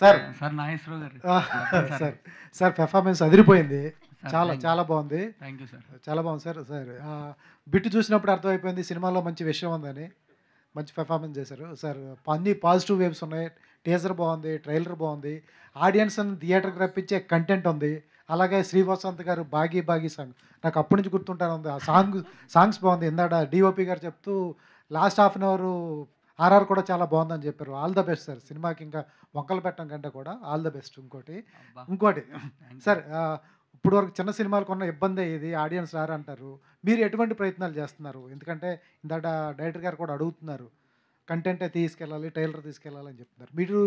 Sir sir Nageswararao గారు sir sir performance అదిరిపోయింది. చాలా థ్యాంక్ చాలా బాగుంది. You sir. చాలా బాగుంది సార్. సార్ బిట్ చూసినప్పుడు అర్థమైపోయింది సినిమాలో మంచి విషయం ఉందని. మంచి పెర్ఫార్మెన్స్ చేశారు సార్. అన్ని పాజిటివ్ వేవ్స్ ఉన్నాయి. టీజర్ బాగుంది, ట్రైలర్ బాగుంది, ఆడియన్స్ని థియేటర్కి రప్పించే కంటెంట్ ఉంది. అలాగే శ్రీవసంత్ గారు బాగీ బాగీ సాంగ్ నాకు అప్పటి నుంచి గుర్తుంటాను ఉంది. ఆ సాంగ్స్ బాగుంది. ఇందాక డిఓపి గారు చెప్తూ last half an hour RR కూడా చాలా బాగుందని చెప్పారు. All the best sir. సినిమాకి ఇంకా వంకలు పెట్టడం కంటే కూడా ఆల్ ద బెస్ట్. ఇంకోటి సార్, ఇప్పుడు వరకు చిన్న సినిమాలకు ఉన్న ఇబ్బందే ఇది, ఆడియన్స్ రారంటారు. మీరు ఎటువంటి ప్రయత్నాలు చేస్తున్నారు? ఎందుకంటే ఇందాక డైరెక్టర్ గారు కూడా అడుగుతున్నారు, కంటెంటే తీసుకెళ్ళాలి, ట్రైలర్ తీసుకెళ్ళాలని చెప్తున్నారు. మీరు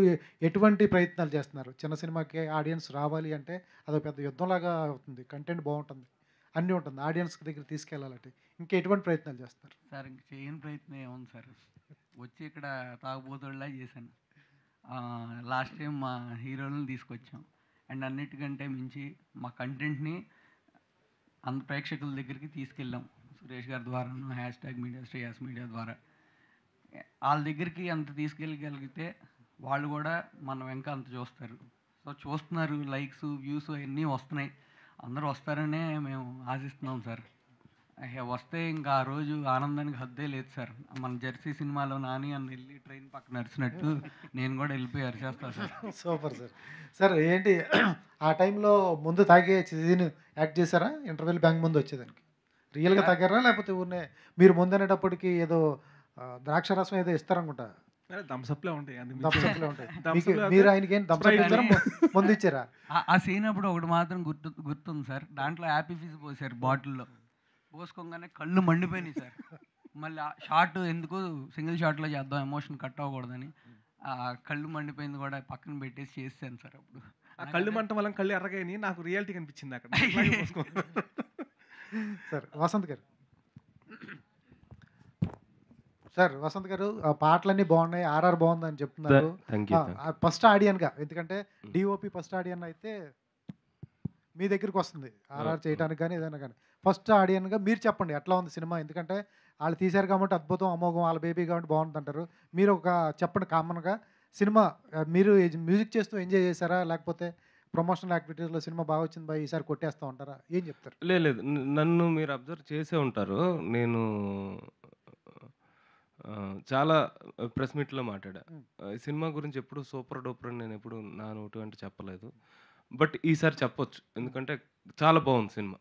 ఎటువంటి ప్రయత్నాలు చేస్తున్నారు? చిన్న సినిమాకి ఆడియన్స్ రావాలి అంటే అదొక పెద్ద యుద్ధంలాగా అవుతుంది. కంటెంట్ బాగుంటుంది, అన్నీ ఉంటుంది, ఆడియన్స్ దగ్గర తీసుకెళ్ళాలంటే ఇంకా ఎటువంటి ప్రయత్నాలు చేస్తున్నారు? సార్ ఇంక చేయని ప్రయత్నం ఏముంది సార్, వచ్చి ఇక్కడ తాగుబోతుల్లా చేశాను. లాస్ట్ టైం మా హీరోలను తీసుకొచ్చాం. అండ్ అన్నిటికంటే మించి మా కంటెంట్ని అంత ప్రేక్షకుల దగ్గరికి తీసుకెళ్ళాం. సురేష్ గారి ద్వారా, #మీడియా శ్రేయాస్ మీడియా ద్వారా వాళ్ళ దగ్గరికి అంత తీసుకెళ్ళగలిగితే వాళ్ళు కూడా మన వెంక అంత చూస్తారు. సో చూస్తున్నారు, లైక్స్ వ్యూస్ అవన్నీ వస్తున్నాయి. అందరూ వస్తారనే మేము ఆశిస్తున్నాం సార్. వస్తే ఇంకా ఆ రోజు ఆనందానికి హద్దే లేదు సార్. మన జెర్సీ సినిమాలో నాని అని వెళ్ళి ట్రైన్ పక్కన నడిచినట్టు నేను కూడా వెళ్ళిపోయి అరిచేస్తాను సార్. Super sir. సార్ ఏంటి ఆ టైంలో ముందు తాగే సీన్ యాక్ట్ చేశారా? ఇంటర్వెల్ బ్యాంక్ ముందు వచ్చేదానికి రియల్గా తాగారా, లేకపోతే ఊరినే మీరు ముందు అనేటప్పటికి ఏదో ద్రాక్ష రసం ఏదో ఇస్తారనుకుంటా, థమ్స్అప్లే ఉంటాయి. థమ్స్అప్లే ఉంటాయి. మీరు ఆయనకి ఏం థమ్స్అప్ ఇచ్చారా, ముందు ఇచ్చారా? ఆ సీన్ అప్పుడు ఒకటి మాత్రం గుర్తుంది సార్. దాంట్లో హ్యాపీ ఫీజ్ పోసారు బాటిల్లో. పోసుకోగానే కళ్ళు మండిపోయినాయి సార్. మళ్ళీ ఆ షార్ట్ ఎందుకు సింగిల్ షాట్లో చేద్దాం, ఎమోషన్ కట్ అవ్వకూడదని ఆ కళ్ళు మండిపోయింది కూడా పక్కన పెట్టేసి చేసాను సార్. అప్పుడు ఆ కళ్ళు మంట వల్ల కళ్ళు ఎర్రగాయని నాకు రియాలిటీ కనిపించింది అక్కడ. సార్ వసంత్ గారు, సార్ వసంత్ గారు పాటలన్నీ బాగున్నాయి, ఆర్ఆర్ బాగుందని చెప్తున్నారు. ఫస్ట్ ఆడియన్గా, ఎందుకంటే డిఓపి ఫస్ట్ ఆడియన్ అయితే మీ దగ్గరికి వస్తుంది ఆర్ఆర్ చేయడానికి కానీ ఏదైనా కానీ. ఫస్ట్ ఆడియన్గా మీరు చెప్పండి ఎట్లా ఉంది సినిమా. ఎందుకంటే వాళ్ళు తీశారు కాబట్టి అద్భుతం, అమోఘం, వాళ్ళ బేబీ కాబట్టి బాగుంటుంది అంటారు. మీరు ఒక చెప్పండి కామన్గా సినిమా. మీరు మ్యూజిక్ చేస్తూ ఎంజాయ్ చేశారా, లేకపోతే ప్రమోషనల్ యాక్టివిటీస్లో సినిమా బాగా వచ్చింది బాయ్ ఈసారి కొట్టేస్తూ ఉంటారా, ఏం చెప్తారు? లేదు, నన్ను మీరు అబ్జర్వ్ చేసే ఉంటారు. నేను చాలా ప్రెస్ మీట్లో మాట్లాడా. ఈ సినిమా గురించి ఎప్పుడు సూపర్ డూపర్ అని నేను ఎప్పుడు నా నోటి అంటే చెప్పలేదు. బట్ ఈసారి చెప్పొచ్చు, ఎందుకంటే చాలా బాగుంది సినిమా.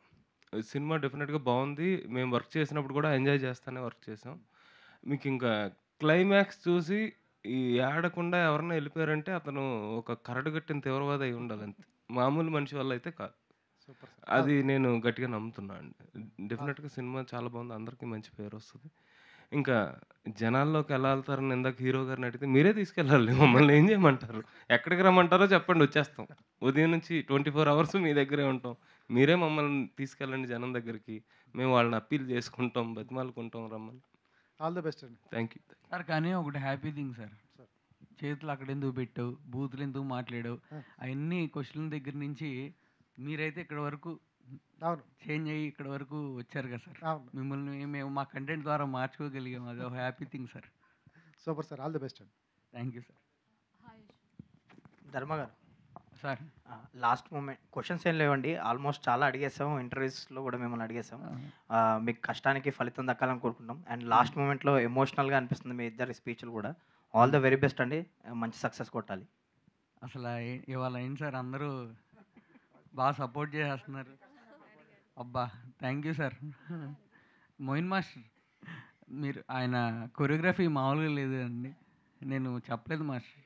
సినిమా డెఫినెట్గా బాగుంది. మేము వర్క్ చేసినప్పుడు కూడా ఎంజాయ్ చేస్తానే వర్క్ చేసాం. మీకు ఇంకా క్లైమాక్స్ చూసి ఈ ఆడకుండా ఎవరన్నా వెళ్ళిపోయారంటే అతను ఒక కరడుగట్టిన తీవ్రవాది అయి ఉండాలి, అంతే. మామూలు మనిషి వల్ల అయితే కాదు. అది నేను గట్టిగా నమ్ముతున్నాను అండి. డెఫినెట్గా సినిమా చాలా బాగుంది, అందరికీ మంచి పేరు వస్తుంది. ఇంకా జనాల్లోకి ఎలా వెళ్తారని ఇందాక హీరో గారిని అడిగితే మీరే తీసుకెళ్ళాలి, మమ్మల్ని ఏం చేయమంటారు, ఎక్కడికి రమ్మంటారో చెప్పండి, వచ్చేస్తాం. ఉదయం నుంచి 24 అవర్స్ మీ దగ్గరే ఉంటాం. మీరే మమ్మల్ని తీసుకెళ్ళండి జనం దగ్గరికి, మేము వాళ్ళని అప్పీల్ చేసుకుంటాం, బతిమాలుకుంటాం, రమ్మని. ఆల్ ద బెస్ట్ అండి. Thank you sir. కానీ ఒకటి హ్యాపీ థింగ్ సార్, చేతులు అక్కడ ఎందుకు పెట్టావు, బూతులు ఎందుకు మాట్లాడావు, అవన్నీ క్వశ్చన్ దగ్గర నుంచి మీరైతే ఇక్కడ వరకు చేంజ్ అయ్యి ఇక్కడ వరకు వచ్చారు కదా సార్. మిమ్మల్ని మేము మా కంటెంట్ ద్వారా మార్చుకోగలిగాం, అది ఒక happy thing sir. Super sir, all the best అండి. Thank you sir. Dharma garu sir, last moment questions ఏం లేవండి, ఆల్మోస్ట్ చాలా అడిగేసాం, ఇంటర్వ్యూస్లో కూడా మిమ్మల్ని అడిగేసాం. మీకు కష్టానికి ఫలితం దక్కాలని కోరుకుంటాం. అండ్ లాస్ట్ మూమెంట్లో ఎమోషనల్గా అనిపిస్తుంది మీ ఇద్దరి స్పీచ్లు కూడా. ఆల్ ద వెరీ బెస్ట్ అండి, మంచి సక్సెస్ కొట్టాలి. అసలు ఇవాళ ఏంటి సార్, అందరూ బాగా సపోర్ట్ చేసేస్తున్నారు. అబ్బా thank you sir. Moin master, మీరు ఆయన కొరియోగ్రఫీ మామూలుగా లేదు అండి, నేను చెప్పలేదు మాస్టర్.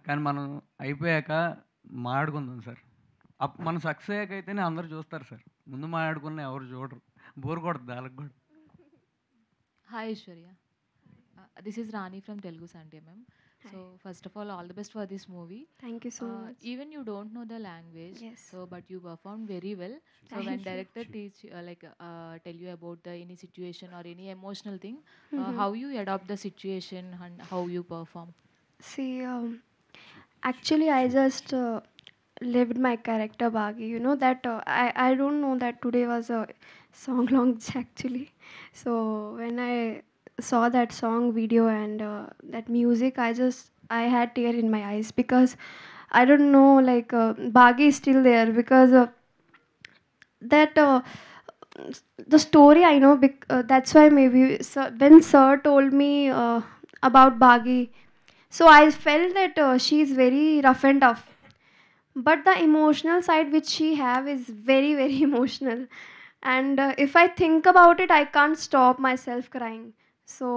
కానీ మనం అయిపోయాక మాట్లాడుకుందాం సార్. మనం సక్సెస్ అయ్యాక అయితేనే అందరూ చూస్తారు సార్, ముందు మాట్లాడుకున్న ఎవరు చూడరు, బోర్ కొడుతుంది వాళ్ళకి కూడా. Hi Aishwarya, this is Rani from Telugu Sunday ma'am. So first of all the best for this movie. Thank you so much. Even you don't know the language, yes, so but you performed very well. So when director teach tell you about the any situation or any emotional thing, how you adopt the situation and how you perform? See, actually I just lived my character Bagi. You know that I don't know that today was a song launch actually. So when I saw that song video and that music, I had tear in my eyes because I don't know, like Bagi is still there because that the story I know. That's why maybe when Sir told me about Bagi, so I felt that she is very rough and tough. But the emotional side which she have is very very emotional, and if I think about it, I can't stop myself crying. So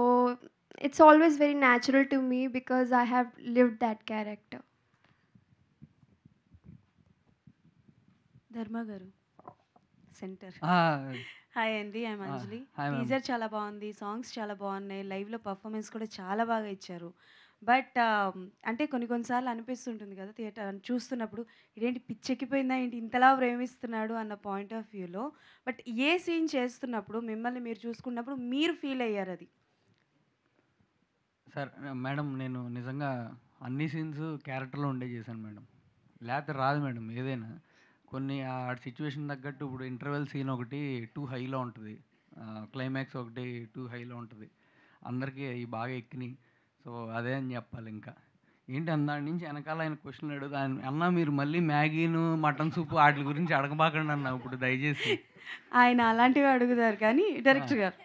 it's always very natural to me because I have lived that character. ధర్మ గారు centre. ఆ, hi అండి, I'm Anjali. Hi ma'am. Teaser చాలా బాగుంది, songs చాలా బాగున్నాయి, లైవ్లో performance కూడా చాలా బాగా ఇచ్చారు. బట్ అంటే కొన్నిసార్లు అనిపిస్తుంటుంది కదా థియేటర్ చూస్తున్నప్పుడు, ఇదేంటి పిచ్చెక్కిపోయిందా ఏంటి ఇంతలా ప్రేమిస్తున్నాడు అన్న పాయింట్ ఆఫ్ వ్యూలో. బట్ ఏ సీన్ చేస్తున్నప్పుడు మిమ్మల్ని మీరు చూసుకున్నప్పుడు మీరు ఫీల్ అయ్యారు అది? సార్ మేడం నేను నిజంగా అన్ని సీన్స్ క్యారెక్టర్లో ఉండే చేశాను మేడం, లేకపోతే రాదు మేడం ఏదైనా. కొన్ని ఆ సిచ్యువేషన్ తగ్గట్టు ఇప్పుడు ఇంటర్వెల్ సీన్ ఒకటి టూ హైలో ఉంటుంది, క్లైమాక్స్ ఒకటి టూ హైలో ఉంటుంది, అందరికీ అవి బాగా ఎక్కినాయి. సో అదే అని చెప్పాలి. ఇంకా ఏంటి అందాడి నుంచి వెనకాల ఆయన క్వశ్చన్ అడుగుతా అన్న, మీరు మళ్ళీ మ్యాగీను మటన్ సూప్ వాటి గురించి అడగబాకండి అన్న ఇప్పుడు దయచేసి. ఆయన అలాంటివి అడుగుతారు కానీ డైరెక్టర్ గారు.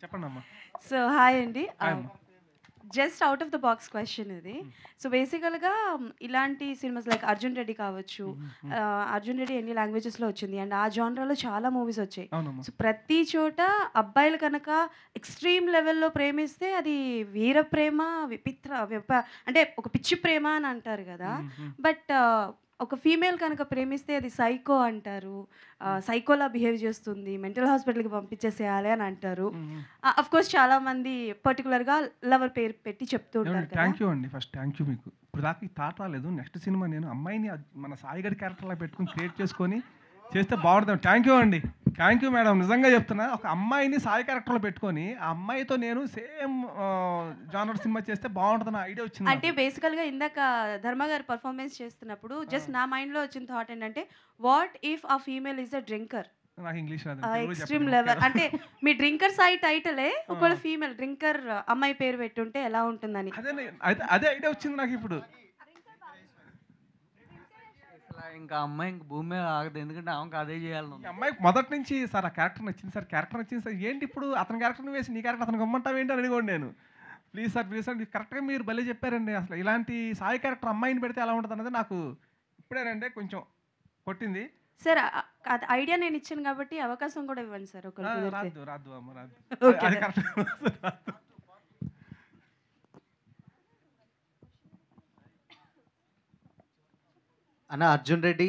చెప్పండి అమ్మా. సో హాయ్ అండి, హాయ్ అమ్మా. Just out of the box question ఇది. సో బేసికల్గా ఇలాంటి సినిమాస్ లైక్ అర్జున్ రెడ్డి కావచ్చు, అర్జున్ రెడ్డి ఎన్ని లాంగ్వేజెస్లో వచ్చింది అండ్ ఆ జానరాలో చాలా మూవీస్ వచ్చాయి. అవునమ్మా. సో ప్రతి చోట అబ్బాయిలు కనుక ఎక్స్ట్రీమ్ లెవెల్లో ప్రేమిస్తే అది వీర ప్రేమ, అంటే ఒక పిచ్చి ప్రేమ అని అంటారు కదా. బట్ ఒక ఫీమేల్ కనుక ప్రేమిస్తే అది సైకో అంటారు, సైకోలా బిహేవ్ చేస్తుంది, మెంటల్ హాస్పిటల్కి పంపించేసేయాలి అని అంటారు. అఫ్ కోర్స్ చాలా మంది పర్టికులర్గా లవర్ పేరు పెట్టి చెప్తూ ఉంటారు కదా. థ్యాంక్ యూ అండి, ఫస్ట్ థ్యాంక్ యూ మీకు. ఇప్పుడు దాకా ఈ థాట్ రాలేదు. నెక్స్ట్ సినిమా నేను అమ్మాయిని మన సాయి గారి క్యారెక్టర్లా పెట్టుకుని క్రియేట్ చేసుకొని చేస్తే బాగుంటుంది. థ్యాంక్ యూ అండి, థ్యాంక్ యూ మేడం. నిజంగా చెప్తున్నా, ఒక అమ్మాయిని సాయి క్యారెక్టర్లో పెట్టుకొని ఆ అమ్మాయితో నేను సేమ్ జానర్ సినిమా చేస్తే బాగుంటుందని ఐడియా వచ్చింది. అంటే బేసికల్గా ఇందాక ధర్మ గారు పర్ఫార్మెన్స్ చేస్తున్నప్పుడు జస్ట్ నా మైండ్లో వచ్చిన థాట్ ఏంటంటే, వాట్ ఇఫ్ ఆ ఫీమేల్ ఈజ్ అ డ్రింకర్, నాకు ఇంగ్లీష్ ఎక్స్ట్రీమ్ లెవెల్. అంటే మీ డ్రింకర్ సాయి టైటిలే ఒకవేళ ఫీమేల్ డ్రింకర్ అమ్మాయి పేరు పెట్టుంటే ఎలా ఉంటుందని. అదే ఐడియా వచ్చింది నాకు ఇప్పుడు. ఇంకా అమ్మాయి ఇంక భూమి మీద ఆగదు, ఎందుకంటే ఆమెకు అదే చేయాలి. అమ్మాయి మొదటి నుంచి సార్ ఆ క్యారెక్టర్ నచ్చింది సార్, క్యారెక్టర్ నచ్చింది సార్. ఏంటి ఇప్పుడు అతని క్యారెక్టర్ని వేసి నీ క్యారెక్టర్ అతనికి ఇమ్మంటావు ఏంటి అని అడిగోండి నేను. ప్లీజ్ సార్ కరెక్ట్గా మీరు భలే చెప్పారండి. అసలు ఇలాంటి సాయి క్యారెక్టర్ అమ్మాయిని పెడితే ఎలా ఉంటుంది అన్నది నాకు ఇప్పుడేనండి కొంచెం కొట్టింది సార్. ఐడియా నేను ఇచ్చాను కాబట్టి అవకాశం కూడా ఇవ్వండి సార్. రాదు అమ్మ రాదు. ఓకే. అది కరెక్ట్. అన్న అర్జున్ రెడ్డి,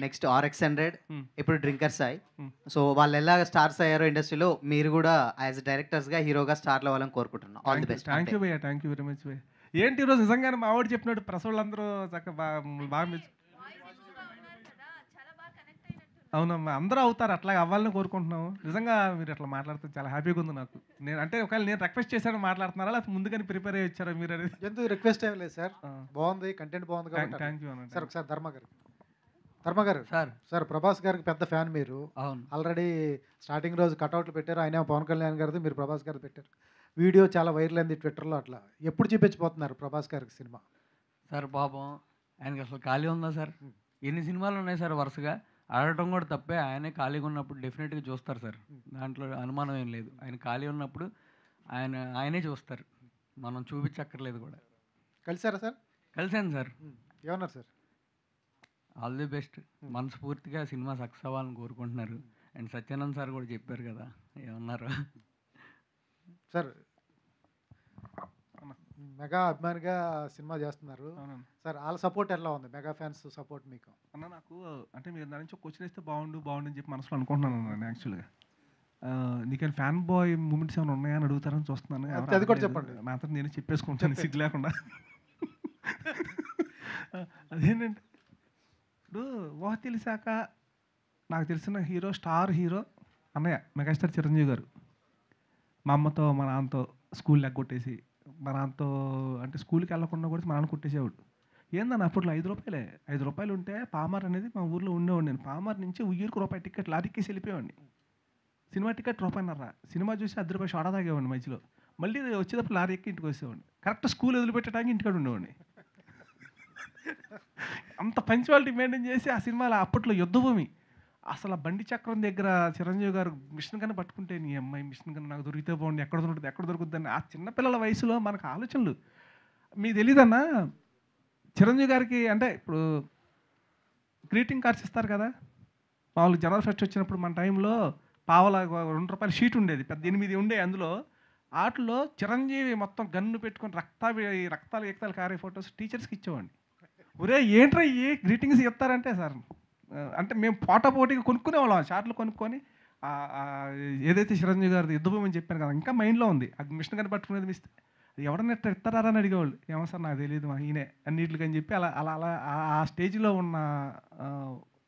నెక్స్ట్ RX100, ఇప్పుడు డ్రింకర్ సాయి. సో వాళ్ళు ఎలా స్టార్స్ అయ్యారో ఇండస్ట్రీలో మీరు కూడా యాజ్ డైరెక్టర్స్గా హీరోగా స్టార్ట్ అవ్వాలని కోరుకుంటున్నాను. All the best. Thank you భయ్యా, థ్యాంక్ యూ వెరీ మచ్ భయ్య. ఏంటి ఈరోజు నిజంగానే మా వాడు చెప్పినట్టు ప్రెస్ వాళ్ళందరూ చక్కగా బాగా అవునమ్మా, అందరూ అవుతారు, అట్లా అవ్వాలని కోరుకుంటున్నాము. నిజంగా మీరు అట్లా మాట్లాడితే చాలా హ్యాపీగా ఉంది నాకు. నేను అంటే ఒకవేళ నేను రిక్వెస్ట్ చేశాను మాట్లాడుతున్నారా, లేకపోతే ముందుగానే ప్రిపేర్ అయ్యి వచ్చారా మీరు అనేది? ఎందుకు రిక్వెస్ట్ ఏం లేదు సార్, బాగుంది, కంటెంట్ బాగుంది కాబట్టి. థ్యాంక్ యూ అన్న. సార్ ఒకసారి ధర్మ గారు సార్ ప్రభాస్ గారికి పెద్ద ఫ్యాన్ మీరు. ఆల్రెడీ స్టార్టింగ్ రోజు కట్అవుట్లు పెట్టారు, ఆయన పవన్ కళ్యాణ్ గారిది, మీరు ప్రభాస్ గారిది పెట్టారు. వీడియో చాలా వైరల్ అయింది ట్విట్టర్లో. అట్లా ఎప్పుడు చూపించబోతున్నారు ప్రభాస్ గారికి సినిమా? సార్ పాపం ఆయనకి అసలు ఖాళీ ఉందా సార్? ఎన్ని సినిమాలు ఉన్నాయి సార్ వరుసగా, ఆడటం కూడా తప్పే. ఆయనే ఖాళీగా ఉన్నప్పుడు డెఫినెట్గా చూస్తారు సార్, దాంట్లో అనుమానం ఏం లేదు. ఆయన ఖాళీ ఉన్నప్పుడు ఆయనే చూస్తారు, మనం చూపించక్కర్లేదు కూడా. కలిసారా సార్? కలిసాను సార్. ఏమన్నారు సార్? ఆల్ ది బెస్ట్, మనస్ఫూర్తిగా సినిమా సక్సెస్ అవ్వాలని కోరుకుంటున్నారు. అండ్ సత్యానంద్ సార్ కూడా చెప్పారు కదా ఏమన్నారు సార్. మెగా అభిమానిగా సినిమా చేస్తున్నారు సార్, వాళ్ళ సపోర్ట్ ఎలా ఉంది? మెగా ఫ్యాన్స్ సపోర్ట్ మీకు? అన్న నాకు అంటే మీరు దాని నుంచి క్వశ్చన్ ఇస్తే బాగుండు అని చెప్పి మనసులో అనుకుంటున్నాను నేను. యాక్చువల్గా నీకేమైనా ఫ్యాన్ బాయ్ మూమెంట్స్ ఏమైనా ఉన్నాయా అని అడుగుతారని చూస్తున్నాను. అది కూడా చెప్పండి. నాతో నేను చెప్పేసుకుంటాను సిగ్గు లేకుండా. అదేంటంటే ఇప్పుడు ఊహ తెలిసాక నాకు తెలిసిన హీరో, స్టార్ హీరో అన్నయ్య మెగాస్టార్ చిరంజీవి గారు. మా అమ్మతో మా నాన్నతో స్కూల్ ఎగ్గొట్టేసి, మా నాన్నతో అంటే స్కూల్కి వెళ్ళకుండా కూడా మా నాన్న కొట్టేసేవాడు. ఏందన్న అప్పట్లో 5 రూపాయలే, 5 రూపాయలు ఉంటే పామర్ అనేది మా ఊర్లో ఉండేవాడు. నేను పామర్ నుంచి ఉయ్యూరుకు రూపాయి టికెట్ లారీకేసి వెళ్ళిపోయేవాడిని. Cinema ticket ₹1.50. సినిమా చూసి ₹10 షాడా తాగేవాడిని మధ్యలో. మళ్ళీ వచ్చేటప్పుడు లారీ ఎక్కి ఇంటికి వచ్చేవాడిని. కరెక్ట్ స్కూల్ వదిలిపెట్టడానికి ఇంటికాడ ఉండేవాడిని. అంత పంచువాలిటీ మెయింటైన్ చేసి ఆ సినిమాలో అప్పట్లో యుద్ధభూమి అసలు ఆ బండి చక్రం దగ్గర చిరంజీవి గారు మిషన్ కన్నా పట్టుకుంటే నీ అమ్మాయి మిషన్ కన్నా నాకు దొరికితే బాగుంది, ఎక్కడ దొరుకుతుంది ఎక్కడ దొరుకుతుందని ఆ చిన్నపిల్లల వయసులో మనకు ఆలోచనలు. మీకు తెలీదన్నా చిరంజీవి గారికి అంటే ఇప్పుడు గ్రీటింగ్ కార్డ్స్ ఇస్తారు కదా, మామూలు జనవరి ఫస్ట్ వచ్చినప్పుడు మన టైంలో పావలా ₹2 షీట్ ఉండేది, పెద్ద 8 ఉండే. అందులో వాటిలో చిరంజీవి మొత్తం గన్ను పెట్టుకొని రక్తాలు ఎక్తాలు కారే ఫొటోస్ టీచర్స్కి ఇచ్చేవాడిని. ఒరే ఏంట్రా ఏ గ్రీటింగ్స్ ఇస్తారంటే సార్ అంటే మేము పోటాపోటీగా కొనుక్కునేవాళ్ళం, షార్ట్లు కొనుక్కొని ఏదైతే చిరంజీవి గారి యుద్ధభూమి అని చెప్పాను కదా ఇంకా మైండ్లో ఉంది. ఆ మిషన్ కని పట్టుకునేది మిస్తే ఎవడన్నా ఎట్లా ఇస్తారా అని అడిగేవాళ్ళు. ఏమో సార్ నాకు తెలియదు మా ఈయనే అన్నిటికి అని చెప్పి అలా అలా అలా ఆ స్టేజ్లో ఉన్న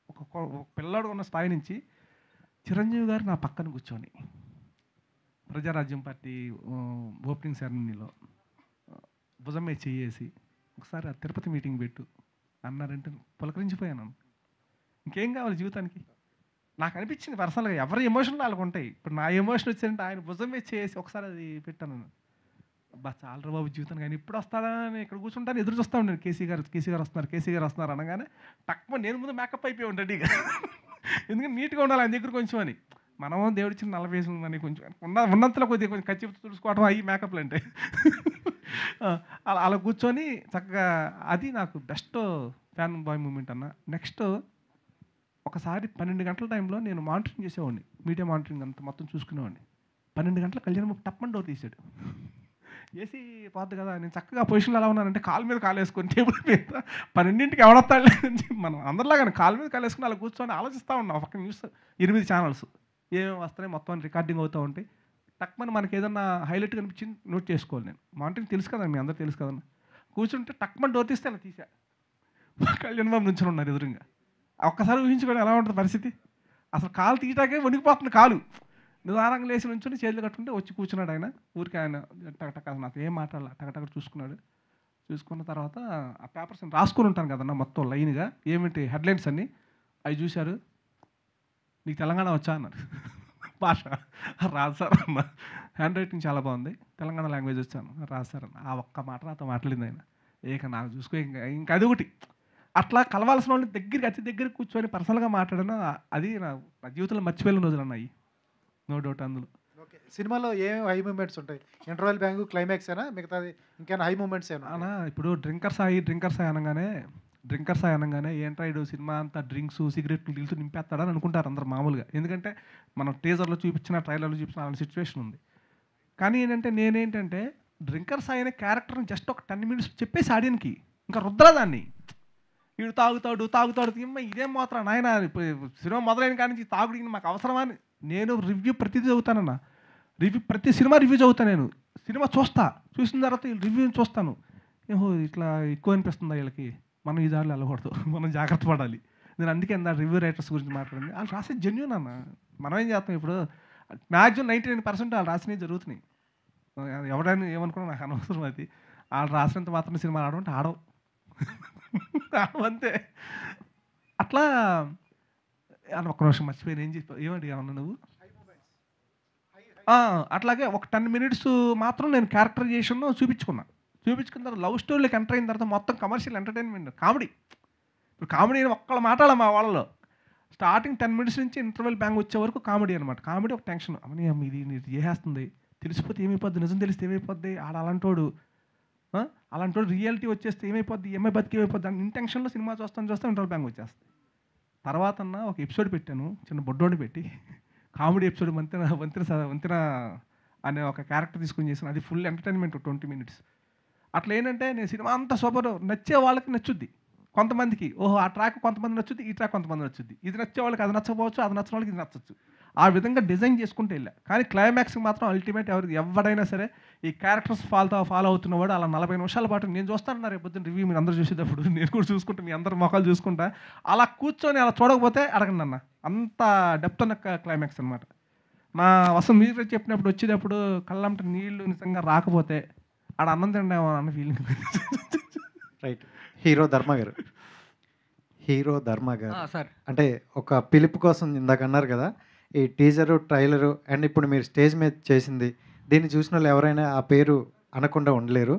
ఒక పిల్లాడు ఉన్న స్థాయి నుంచి చిరంజీవి గారు నా పక్కన కూర్చొని ప్రజారాజ్యం పార్టీ ఓపెనింగ్ సెరమనీలో భుజం మీద చేసి ఒకసారి ఆ తిరుపతి మీటింగ్ పెట్టు అన్నారంటే పులకరించిపోయాను. ఇంకేం కావాలి జీవితానికి? నాకు అనిపించింది పర్సనల్గా ఎవరి ఎమోషన్లు వాళ్ళకు ఉంటాయి. ఇప్పుడు నా ఎమోషన్ వచ్చిందంటే ఆయన భుజం మీద చేసి ఒకసారి అది పెట్టాను. బా చాలా బాబు జీవితానికి ఆయన ఇప్పుడు వస్తాడని ఇక్కడ కూర్చుంటాను ఎదురు చూస్తూ ఉంటాను. కేసీ గారు వస్తున్నారు అనగానే తక్కువ నేను ముందు మేకప్ అయిపోయి ఉంటాను రెడీగా. ఎందుకంటే నీట్గా ఉండాలి ఆయన దగ్గర కొంచెం అని. మనం దేవుడిచ్చిన 40 వయసులు అని కొంచెం ఉన్నంతలో కొద్దిగా కొంచెం ఖర్చు తుడుచుకోవడం అయ్యి మేకప్లు అంటే అలా కూర్చొని చక్కగా అది నాకు బెస్ట్ ఫ్యాన్ బాయ్ మూమెంట్ అన్న. నెక్స్ట్ ఒకసారి 12 గంటల టైంలో నేను మానిటరింగ్ చేసేవాడిని, మీడియా మానిటరింగ్ అంతా మొత్తం చూసుకునేవాడిని. 12 గంటల కళ్యాణ్ బాబు టప్పని డోర్ తీసాడు. ఏసీ పోద్ది కదా, నేను చక్కగా పొజిషన్లో ఎలా ఉన్నానంటే కాలు మీద కాలు వేసుకొని టేబుల్ మీద 12ంటికి ఎవడొస్తాడు మనం అందరిలాగానే కాలు మీద కాలు వేసుకుని అలా కూర్చొని ఆలోచిస్తూ ఉన్నాం. ఒక న్యూస్ 8 ఛానల్స్ ఏమేమి వస్తున్నాయి మొత్తం రికార్డింగ్ అవుతూ ఉంటాయి. టక్మని మనకి ఏదన్నా హైలైట్ కనిపించింది నోట్ చేసుకోవాలి. నేను మానిటరింగ్ తెలుసు కదా, మీ అందరూ తెలుసు కదన్న. కూర్చుంటే టక్మని డోర్ తీస్తే అలా తీసా కళ్యాణ్ బాబు నుంచి ఉన్నారు ఎదురుగా. ఒక్కసారి ఊహించుకోండి ఎలా ఉంటుంది పరిస్థితి. అసలు కాలు తీయటాకే వణికిపోతుంది కాలు. నిదానంగా లేచి నుంచుని చేతులు కట్టుకుంటే వచ్చి కూర్చున్నాడు ఆయన. ఊరికి ఆయన టక్ నాతో ఏం మాట్లాడాలి టక్ చూసుకున్నాడు. చూసుకున్న తర్వాత ఆ పేపర్స్ రాసుకొని ఉంటాను కదన్నా మొత్తం లైన్గా ఏమిటి హెడ్లైన్స్ అన్నీ అవి చూశారు. నీకు తెలంగాణ వచ్చా అన్నారు. భాష రాదు సార్ అన్న. హ్యాండ్ రైటింగ్ చాలా బాగుంది, తెలంగాణ లాంగ్వేజ్ వచ్చాను. రాదు సార్ అన్న. ఆ ఒక్క మాట నాతో మాట్లాడింది ఆయన. నాకు చూసుకో ఇంకా అది ఒకటి అట్లా కలవాల్సిన వాళ్ళని దగ్గరికి అతి దగ్గర కూర్చొని పర్సనల్గా మాట్లాడను. అది నా జీవితంలో మర్చిపోయిన రోజులు అన్నాయి, నో డౌట్ అందులో. ఓకే, సినిమాలో ఏం హై మూమెంట్స్ ఉంటాయి? ఇంటర్వెల్ బ్యాంకు క్లైమాక్స్ అయినా మిగతాది ఇంకేమైనా హై మూమెంట్స్ ఏనా? అన్నా ఇప్పుడు డ్రింకర్ సాయి అనగానే ఏంట్రా ఇడు సినిమా అంతా డ్రింక్స్ సిగరెట్లు గిల్స్ నింపేస్తాడని అనుకుంటారు అందరు మామూలుగా. ఎందుకంటే మనం టీజర్లో చూపించిన ట్రైలర్లో చూపించిన అలాంటి సిచ్యువేషన్ ఉంది. కానీ నేనేంటంటే డ్రింకర్ సాయి అనే క్యారెక్టర్ని జస్ట్ ఒక 10 minutes చెప్పేసి ఆడియన్కి ఇంకా రుద్రా దాన్ని. వీడు తాగుతాడు ఇదేం మాత్రం నాయన సినిమా మొదలైన కానీ నుంచి తాగుడికి మాకు అవసరమా అని నేను రివ్యూ ప్రతిదీ చదువుతానన్నా. ప్రతి సినిమా రివ్యూ చదువుతాను నేను. సినిమా చూసిన తర్వాత రివ్యూని చూస్తాను. ఏహో ఇట్లా ఎక్కువ అనిపిస్తుందా వీళ్ళకి, మనం ఈ దారిలో వెళ్ళకూడదు, మనం జాగ్రత్త పడాలి. నేను అందుకే రివ్యూ రైటర్స్ గురించి మాట్లాడింది. వాళ్ళు రాసే జెన్యూన్ అన్న. మనం ఏం చేస్తాం ఇప్పుడు మ్యాక్సిమం 99% వాళ్ళు రాసినవి జరుగుతున్నాయి. ఎవరైనా ఏమనుకున్నా నాకు అనవసరం. అది వాళ్ళు రాసినంత మాత్రం సినిమా ఆడమంటే ఆడవు అంతే. అట్లా ఒక్క నిమిషం మర్చిపోయాను ఏం చెప్పి ఏమండి ఏమన్నా నువ్వు. అట్లాగే ఒక 10 minutes మాత్రం నేను క్యారెక్టరైజేషన్ చూపించుకున్న తర్వాత లవ్ స్టోరీలోకి ఎంటర్ అయిన తర్వాత మొత్తం కమర్షియల్ ఎంటర్టైన్మెంట్ కామెడీ. ఇప్పుడు కామెడీ ఒక్కళ్ళ మాట్లాడాలి మా వాళ్ళలో. స్టార్టింగ్ 10 minutes నుంచి ఇంటర్వెల్ బ్యాంగ్ వచ్చే వరకు కామెడీ అనమాట. కామెడీ ఒక టెన్షన్, అమ్మని ఇది చేసేస్తుంది, తెలిసిపోతే ఏమైపోద్ది, నిజం తెలిస్తే ఏమైపోద్ది, అలాంటోడు రియాలిటీ వచ్చేస్తే ఏమైపోద్ది, ఏమై బతికి ఏమైపోద్ది అని ఇంటెన్షన్లో సినిమా చూస్తాను ఇంటర్వెల్ బ్యాంగ్ వచ్చేస్తుంది. తర్వాత ఒక ఎపిసోడ్ పెట్టాను, చిన్న బొడ్డోని పెట్టి కామెడీ ఎపిసోడ్ వంతెన అనే ఒక క్యారెక్టర్ తీసుకుని చేసాను. అది ఫుల్ ఎంటర్టైన్మెంట్ 20 minutes. అట్లా ఏంటంటే నేను సినిమా అంతా సూపర్, నచ్చే వాళ్ళకి నచ్చుద్ది కొంతమందికి, ఓహో ఆ ట్రాక్ కొంతమంది నచ్చుద్ది, ఈ ట్రాక్ కొంతమంది నచ్చుద్ది, ఇది నచ్చే వాళ్ళకి అది నచ్చకపోవచ్చు, అది నచ్చిన వాళ్ళకి ఇది నచ్చచ్చు. ఆ విధంగా డిజైన్ చేసుకుంటూ వెళ్ళా. కానీ క్లైమాక్స్కి మాత్రం అల్టిమేట్ ఎవరైనా సరే ఈ క్యారెక్టర్స్ ఫాలో అవుతున్నవాడు అలా 40 నిమిషాల పాటు నేను చూస్తాను. రేపు పొద్దున్న రివ్యూ మీరు అందరూ చూసేటప్పుడు నేను కూడా చూసుకుంటా, మీ అందరు మొఖాలు చూసుకుంటా. అలా కూర్చొని అలా చూడకపోతే అడగండి అన్న. అంత డెప్త్ ఉన్న క్లైమాక్స్ అనమాట. మా మీరు చెప్పినప్పుడు వచ్చేటప్పుడు కళ్ళంట నీళ్లు నిజంగా రాకపోతే ఆడ అన్నం తిండేమో అన్న ఫీలింగ్. రైట్. హీరో ధర్మ గారు సార్, అంటే ఒక పిలుపు కోసం ఇందాక అన్నారు కదా, ఈ టీజరు ట్రైలరు అండ్ ఇప్పుడు మీరు స్టేజ్ మీద చేసింది, దీన్ని చూసిన వాళ్ళు ఎవరైనా ఆ పేరు అనకుండా ఉండలేరు.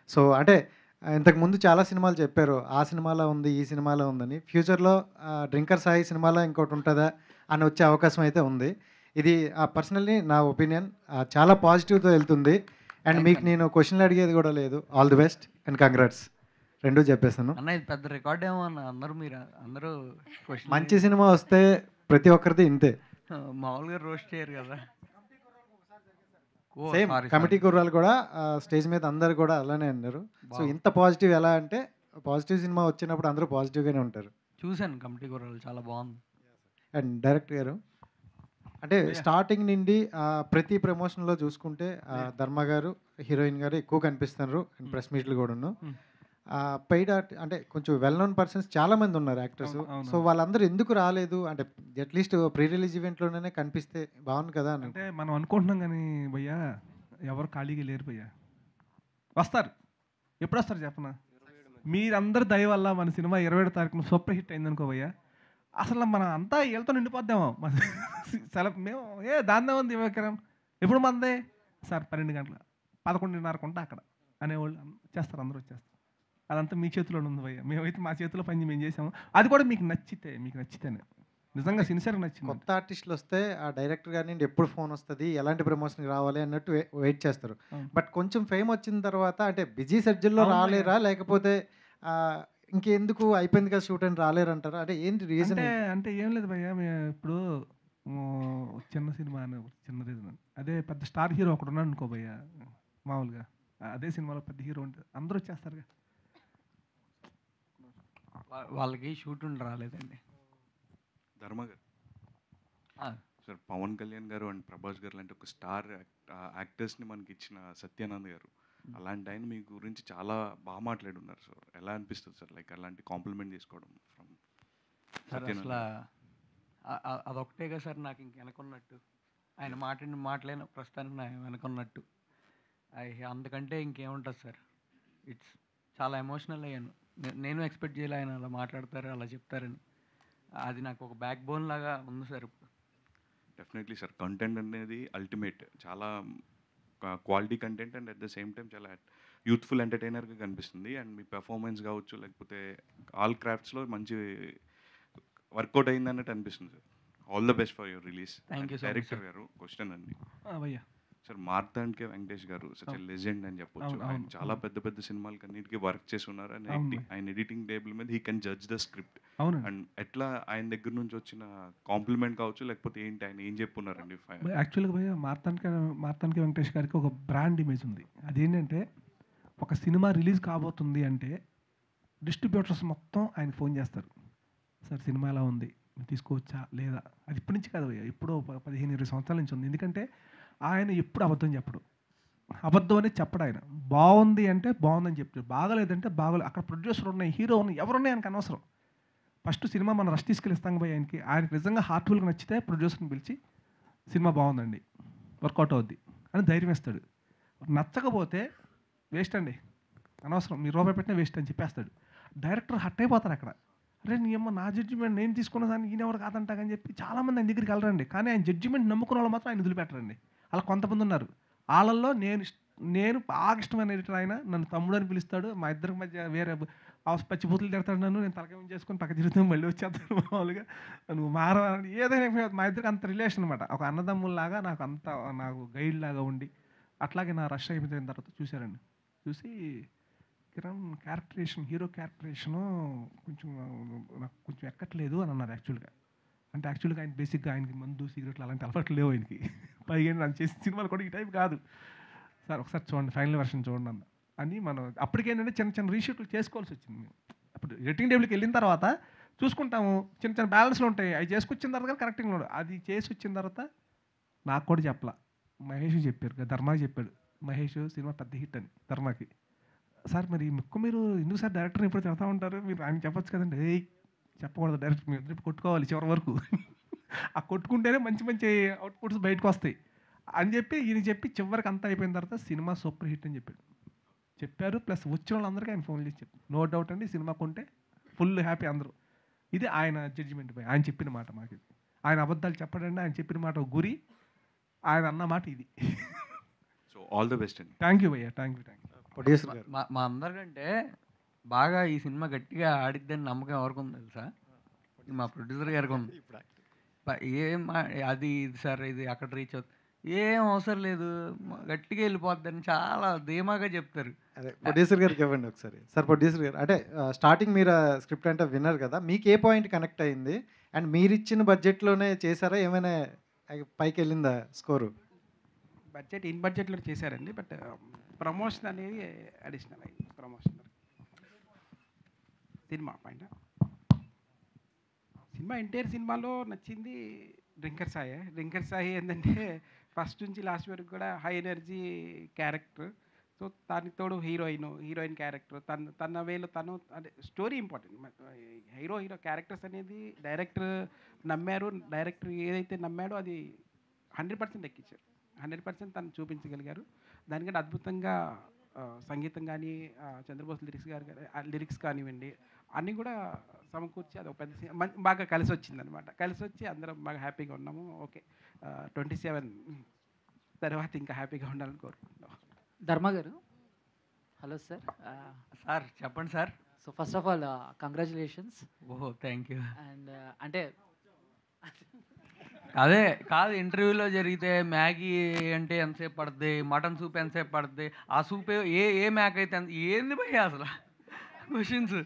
సో అంటే ఇంతకుముందు చాలా సినిమాలు చెప్పారు. ఆ సినిమాలో ఉంది, ఈ సినిమాలో ఉందని. ఫ్యూచర్‌లో 'డ్రింకర్ సాయి' సినిమాలో ఇంకోటి ఉంటదా అని వచ్చే అవకాశం అయితే ఉంది. ఇది పర్సనల్లీ నా ఒపీనియన్. చాలా పాజిటివ్‌తో వెళ్తుంది. అండ్ మీకు నేను క్వెషన్‌లు అడిగేది కూడా లేదు. All the best and congrats. 2 చెప్పేసాను. అన్న ఇది పెద్ద రికార్డ్ ఏమో అన్న. అందరూ క్వశ్చన్ మంచి సినిమా వస్తే ప్రతి ఒక్కరిది ఇంతే. మామూలుగా రోస్ట్ చేయరు కదా. ఓ సేమ్ సారీ కమిటీ కుర్రాళ్ళు కూడా స్టేజ్ మీద అందరూ కూడా అలానే అన్నారు. సో ఇంత పాజిటివ్ ఎలా అంటే పాజిటివ్ సినిమా వచ్చినప్పుడు అందరూ పాజిటివ్‌గానే ఉంటారు. చూశాను కమిటీ కూరలు చాలా బాగుంది. అండ్ డైరెక్టర్ గారు అంటే స్టార్టింగ్ నుండి ప్రతి ప్రమోషన్‌లో చూసుకుంటే ధర్మ గారు, హీరోయిన్ గారు ఎక్కువ కనిపిస్తున్నారు. అండ్ ప్రెస్ మీట్లు కూడాను. పెయిడ్ అంటే కొంచెం వెల్ నోన్ పర్సన్స్ చాలా మంది ఉన్నారు యాక్టర్స్. సో వాళ్ళందరూ ఎందుకు రాలేదు అంటే అట్లీస్ట్ ప్రీ రిలీజ్ ఈవెంట్‌లోనే కనిపిస్తే బాగుంది కదా అని. అంటే మనం అనుకుంటున్నాం కానీ భయ్యా ఎవరు ఖాళీగా లేరు భయ్యా. వస్తారు. ఎప్పుడు వస్తారు చెప్పనా? మీరందరి దయ వల్ల మన సినిమా 27 తారీఖున సూపర్ హిట్ అయిందనుకో భయ్యా, అసలు మన అంతా వీళ్ళతో నిండిపోద్దామో. మేము దాన్నే ఉంది వివేకరం ఎప్పుడు మందే సార్ 12 గంటల 11:30 ఉంటా అక్కడ అనేవాళ్ళు చేస్తారు. అందరూ వచ్చేస్తారు. అదంతా మీ చేతిలోనే ఉంది భయ్యా. మేమైతే మా చేతిలో పని మేము చేసాము. అది కూడా మీకు నచ్చితేనే నిజంగా సిన్సియర్గా నచ్చింది. కొత్త ఆర్టిస్టులు వస్తే ఆ డైరెక్టర్ గారి నుండి ఎప్పుడు ఫోన్ వస్తుంది, ఎలాంటి ప్రమోషన్కి రావాలి అన్నట్టు వెయిట్ చేస్తారు. బట్ కొంచెం ఫేమ్ వచ్చిన తర్వాత అంటే బిజీ షెడ్యూల్లో రాలేరా, లేకపోతే ఇంకెందుకు అయిపోయింది కదా షూట్ అని రాలేరు అంటారా? అంటే ఏంటి రీజన్? అంటే ఏం లేదు భయ్యా, ఇప్పుడు చిన్న సినిమా అని చిన్న రీజన్. అదే పెద్ద స్టార్ హీరో ఒకడు ఉన్నాడు అనుకో భయ్యా, మామూలుగా అదే సినిమాలో పెద్ద హీరో ఉంటే అందరూ వచ్చేస్తారుగా. వాళ్ళకి షూట్ ఉండి రాలేదండి. ధర్మ గారు సార్, పవన్ కళ్యాణ్ గారు అండ్ ప్రభాస్ గారు లాంటి ఒక స్టార్ యాక్టర్స్ని మనకి ఇచ్చిన సత్యానంద్ గారు, అలాంటి ఆయన మీ గురించి చాలా బాగా మాట్లాడున్నారు సార్. ఎలా అనిపిస్తుంది సార్ లైక్ అలాంటి కాంప్లిమెంట్ తీసుకోవడం ఫ్రమ్ అసలు అదొకటే కదా సార్ నాకు ఇంక వెనకున్నట్టు. ఆయన మాటలేను ప్రస్తుతానికి నా వెనకున్నట్టు. అందుకంటే ఇంకేముంటుంది సార్. ఇట్స్ చాలా ఎమోషనల్ అయ్యాను. నేను ఎక్స్పెక్ట్ చేయలే ఆయన అలా మాట్లాడతారు, అలా చెప్తారని. అది నాకు ఒక బ్యాక్ బోన్ లాగా ఉంది సార్ ఇప్పుడు. డెఫినెట్లీ సార్, కంటెంట్ అనేది అల్టిమేట్. చాలా quality content and at the same time చాలా యూత్ఫుల్ ఎంటర్టైనర్గా కనిపిస్తుంది. అండ్ మీ పెర్ఫార్మెన్స్ కావచ్చు, లేకపోతే ఆల్ క్రాఫ్ట్స్లో మంచి వర్కౌట్ అయింది అన్నట్టు అనిపిస్తుంది sir. All the best for your release. Thank you director గారు క్వశ్చన్ అండి సార్, మార్తాండ్కే వెంకటేష్ గారు సచ్ ఎ లెజెండ్ అని చెప్పొచ్చు. ఆయన చాలా పెద్ద పెద్ద సినిమాలకి అన్నిటికీ వర్క్ చేసి ఉన్నారు. అండ్ ఆయన ఎడిటింగ్ టేబుల్ మీద he can judge the script. And ఎట్లా ఆయన దగ్గర నుంచి వచ్చిన కాంప్లిమెంట్ కావచ్చు, లేకపోతే ఏంటి ఆయన ఏం చెప్పున్నారండి? యాక్చువల్గా భయ్యా మార్తాండ్కే వెంకటేష్ గారికి ఒక బ్రాండ్ ఇమేజ్ ఉంది. అదేంటంటే ఒక సినిమా రిలీజ్ కాబోతుంది అంటే డిస్ట్రిబ్యూటర్స్ మొత్తం ఆయనకు ఫోన్ చేస్తారు. సార్ సినిమా ఎలా ఉంది, తీసుకోవచ్చా లేదా? అది ఇప్పటి నుంచి కాదు భయ్యా, ఎప్పుడో 15-20 సంవత్సరాల నుంచి ఉంది. ఎందుకంటే ఆయన ఎప్పుడు అబద్ధం చెప్పడు. అబద్ధం అనేది చెప్పడు ఆయన. బాగుంది అంటే బాగుందని చెప్తాడు, బాగలేదంటే బాగోలేదు. అక్కడ ప్రొడ్యూసర్ ఉన్నాయి, హీరో ఉన్నాయి, ఎవరున్నాయి ఆయనకు అనవసరం. ఫస్ట్ సినిమా మనం రష్ తీసుకెళ్ళిస్తాం పోయి ఆయనకి నిజంగా హార్ట్ఫుల్గా నచ్చితే ప్రొడ్యూసర్ని పిలిచి సినిమా బాగుందండి, వర్కౌట్ అవుద్ది అని ధైర్యం ఇస్తాడు. నచ్చకపోతే వేస్ట్ అండి, అనవసరం, మీరు రూపాయి పెట్టినా వేస్ట్ అని చెప్పేస్తాడు. డైరెక్టర్ హట్ అయిపోతారు అక్కడ. అరే నీ అమ్మ నా జడ్జిమెంట్ నేను తీసుకున్న దాన్ని ఈయన ఎవరు కాదంటాగని చెప్పి చాలామంది ఆయన దగ్గరికి వెళ్ళరండి. కానీ ఆయన జడ్జిమెంట్ నమ్ముకున్న వాళ్ళు మాత్రం ఆయన వదిలిపెట్టరండి. అలా కొంతమంది ఉన్నారు. వాళ్ళల్లో నేను బాగా ఇష్టమైన ఎడిటర్ ఆయన. నన్ను తమ్ముడు అని పిలుస్తాడు. మా ఇద్దరికి మధ్య వేరే పచ్చిబూతులు తిడతాడు నన్ను. నేను తలకాయ చేసుకొని పక్క తిరుగుతాను, మళ్ళీ వచ్చేస్తాను మామూలుగా. నువ్వు మారవాలని ఏదైనా మా ఇద్దరికి అంత రిలేషన్ అనమాట. ఒక అన్నదమ్ముల్లాగా నాకు గైడ్ లాగా ఉండి అట్లాగే నా రష్ అయిపోయిన తర్వాత చూశారండి. చూసి కిరణ్ క్యారెక్టరేషన్, హీరో క్యారెక్టరేషను నాకు కొంచెం ఎక్కట్లేదు అని అన్నారు. యాక్చువల్గా ఆయన బేసిక్గా ఆయనకి మందు సిగరెట్లు అలాంటి అలవాట్లు లేవు ఆయనకి. పైగా నన్ను చేసిన సినిమాలు కూడా ఈ టైప్ కాదు సార్, ఒకసారి చూడండి ఫైనల్ వెర్షన్ చూడండి అన్న అని. మనం అప్పటికేంటంటే చిన్న చిన్న రీషూట్లు చేసుకోవాల్సి వచ్చింది. మేము అప్పుడు ఎడిటింగ్ టేబుల్కి వెళ్ళిన తర్వాత చూసుకుంటాము, చిన్న చిన్న బ్యాలెన్స్లు ఉంటాయి, అవి చేసుకొచ్చిన తర్వాత కరెక్టింగ్ ఉండదు. అది చేసి వచ్చిన తర్వాత నాకు కూడా చెప్పలా, మహేష్ చెప్పారు కదా, ధర్మాకి చెప్పాడు. మహేష్ సినిమా పెద్ద హిట్ అని ధర్మాకి. సార్ మరి మీరు ఎందుకు సార్ డైరెక్టర్ని ఎప్పుడు తిడతా ఉంటారు, మీరు ఆయన చెప్పొచ్చు కదండి. చెప్పకూడదు, డైరెక్టర్ మీరు ఇద్దరు కొట్టుకోవాలి చివరి వరకు. ఆ కొట్టుకుంటేనే మంచి మంచి అవుట్పుట్స్ బయటకు వస్తాయి అని చెప్పి ఈయన చెప్పి చివరికి అంతా అయిపోయిన తర్వాత సినిమా సూపర్ హిట్ అని చెప్పారు. ప్లస్ వచ్చిన వాళ్ళందరికీ ఆయన ఫోన్ చేసి చెప్పారు, నో డౌట్ అండి సినిమా కొంటే ఫుల్ హ్యాపీ అందరూ. ఇది ఆయన జడ్జిమెంట్ పై ఆయన చెప్పిన మాట. మాకు ఆయన అబద్ధాలు చెప్పడండి, ఆయన చెప్పిన మాట గురి, ఆయన అన్న మాట ఇది. సో ఆల్ ద బెస్ట్ అండి. థ్యాంక్ యూ భయ్యా, థ్యాంక్ యూ. ప్రొడ్యూసర్ గారు. మా అందరికంటే బాగా ఈ సినిమా గట్టిగా ఆడిద్దని నమ్మకం ఎవరికి ఉంది తెలుసా? మా ప్రొడ్యూసర్ గారికి ఉంది. ఏం అది ఇది సార్ ఇది అక్కడ రీచ్ అవుతుంది, ఏం అవసరం లేదు, గట్టిగా వెళ్ళిపోద్దని చాలా ధీమాగా చెప్తారు. అదే ప్రొడ్యూసర్ గారికి ఇవ్వండి ఒకసారి. సార్ ప్రొడ్యూసర్ గారు, అంటే స్టార్టింగ్ మీరు స్క్రిప్ట్ అంటే విన్నారు కదా, మీకు ఏ పాయింట్ కనెక్ట్ అయింది అండ్ మీరు ఇచ్చిన బడ్జెట్లోనే చేశారా, ఏమైనా పైకి వెళ్ళిందా స్కోరు? బడ్జెట్ ఇన్ బడ్జెట్లో చేశారండి, బట్ ప్రమోషన్ అనేది అడిషనల్ అయింది. ప్రమోషన్ సినిమా పైన సినిమా ఎంటైర్ సినిమాలో నచ్చింది డ్రింకర్ సాయి. డ్రింకర్ సాయి ఏంటంటే ఫస్ట్ నుంచి లాస్ట్ వరకు కూడా హై ఎనర్జీ క్యారెక్టర్. సో దానికి తోడు హీరోయిన్ క్యారెక్టర్ తన వేలో తను, అంటే స్టోరీ ఇంపార్టెంట్. హీరో క్యారెక్టర్స్ అనేది డైరెక్టర్ నమ్మారు, డైరెక్టర్ ఏదైతే నమ్మాడో అది 100% ఎక్కించారు. 100% తను చూపించగలిగారు. దానికంటే అద్భుతంగా సంగీతం కానీ, చంద్రబోస్ లిరిక్స్ కానివ్వండి, అన్నీ కూడా సమకూర్చి అది ఒక పెద్ద బాగా కలిసి వచ్చిందనమాట. కలిసి వచ్చి అందరం బాగా హ్యాపీగా ఉన్నాము. ఓకే, 27 తర్వాత ఇంకా హ్యాపీగా ఉండాలని కోరుకుంటున్నాం. ధర్మ గారు, హలో సార్. సార్ చెప్పండి sir. So first of all congratulations. ఓహో, థ్యాంక్ యూ. అండ్ అంటే అదే కాదు, ఇంటర్వ్యూలో జరిగితే మ్యాగీ అంటే ఎంతసేపు పడుతుంది, మటన్ సూప్ ఎంతసేపు పడుతుంది, ఆ సూప్ ఏ మ్యాక్ అయితే ఏంది భయ అసలు క్వశ్చన్స్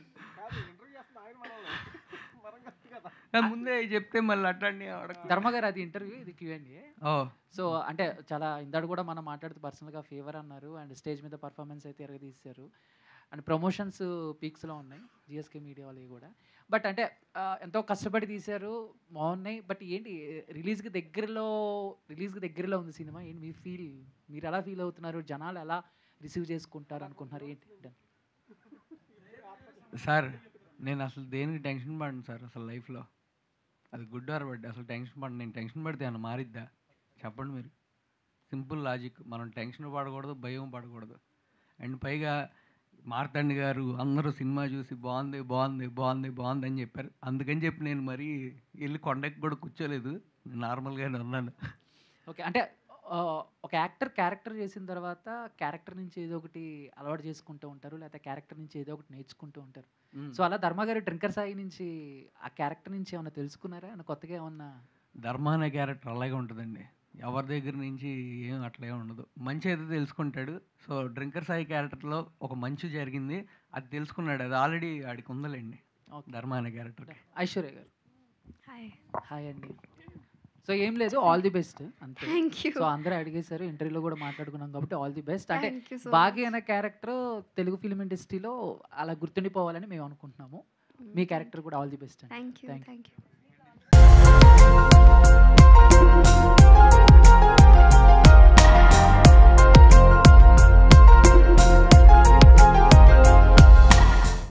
ముందే చెప్తే మళ్ళీ అట్లాంటి. ధర్మ గారు, అది ఇంటర్వ్యూ, ఇది Q&A. ఓ, సో అంటే చాలా ఇందాడు కూడా మనం మాట్లాడుతూ పర్సనల్గా ఫేవర్ అన్నారు, అండ్ స్టేజ్ మీద పర్ఫార్మెన్స్ అయితే ఎరగదీశారు, అండ్ ప్రమోషన్స్ పీక్స్లో ఉన్నాయి GSK మీడియా వాళ్ళవి కూడా. బట్ అంటే ఎంతో కష్టపడి తీశారు, బాగున్నాయి. బట్ ఏంటి రిలీజ్కి దగ్గరలో ఉంది సినిమా. ఏంటి మీరు ఎలా ఫీల్ అవుతున్నారు, జనాలు ఎలా రిసీవ్ చేసుకుంటారు అనుకుంటున్నారు ఏంటి? సార్ నేను అసలు దేనికి టెన్షన్ పడను సార్ అసలు లైఫ్లో. అది గుడ్ ఆర్ బడ్ అసలు టెన్షన్ పడను. నేను టెన్షన్ పడితే ఏమన్నా మారిద్దా చెప్పండి మీరు? Simple logic. మనం టెన్షన్ పడకూడదు, భయం పడకూడదు. అండ్ పైగా మార్తండి గారు అందరూ సినిమా చూసి బాగుంది బాగుంది బాగుంది బాగుంది అని చెప్పారు. అందుకని చెప్పి నేను మరీ వెళ్ళి కొండకి కూడా కూర్చోలేదు, నార్మల్గానే ఉన్నాను. ఓకే, అంటే ఒక యాక్టర్ క్యారెక్టర్ చేసిన తర్వాత క్యారెక్టర్ నుంచి ఏదో ఒకటి అలవాటు చేసుకుంటూ ఉంటారు, లేకపోతే క్యారెక్టర్ నుంచి ఏదో ఒకటి నేర్చుకుంటూ ఉంటారు. సో అలా ధర్మ గారు డ్రింకర్ సాయి నుంచి ఆ క్యారెక్టర్ నుంచి ఏమన్నా తెలుసుకున్నారా, కొత్తగా ఏమన్నా? ధర్మ అనే క్యారెక్టర్ అలాగే ఉంటుందండి, ఎవరి దగ్గర నుంచి ఏం అట్లే ఉండదు. మంచి అయితే తెలుసుకుంటాడు. సో డ్రింకర్ సాయి క్యారెక్టర్లో ఒక మంచి జరిగింది, అది తెలుసుకున్నాడు. అది ఆల్రెడీ ఆడికి ఉందలేండి ధర్మ అనే క్యారెక్టర్. ఐశ్వర్య గారు, హాయ్. హాయ్ అండి. సో ఏం లేదు, ఆల్ ది బెస్ట్ అంతే. Thank you. సో అందరూ అడిగేశారు, ఇంటర్వ్యూలో కూడా మాట్లాడుకున్నాం కాబట్టి ఆల్ ది బెస్ట్. అంటే Thank you so బాగా అనే క్యారెక్టర్ తెలుగు ఫిల్మ్ ఇండస్ట్రీలో అలా గుర్తుండిపోవాలని మేము అనుకుంటున్నాము. మీ క్యారెక్టర్ కూడా ఆల్ ది బెస్ట్ అండి. Thank you. Thank you. Thank you.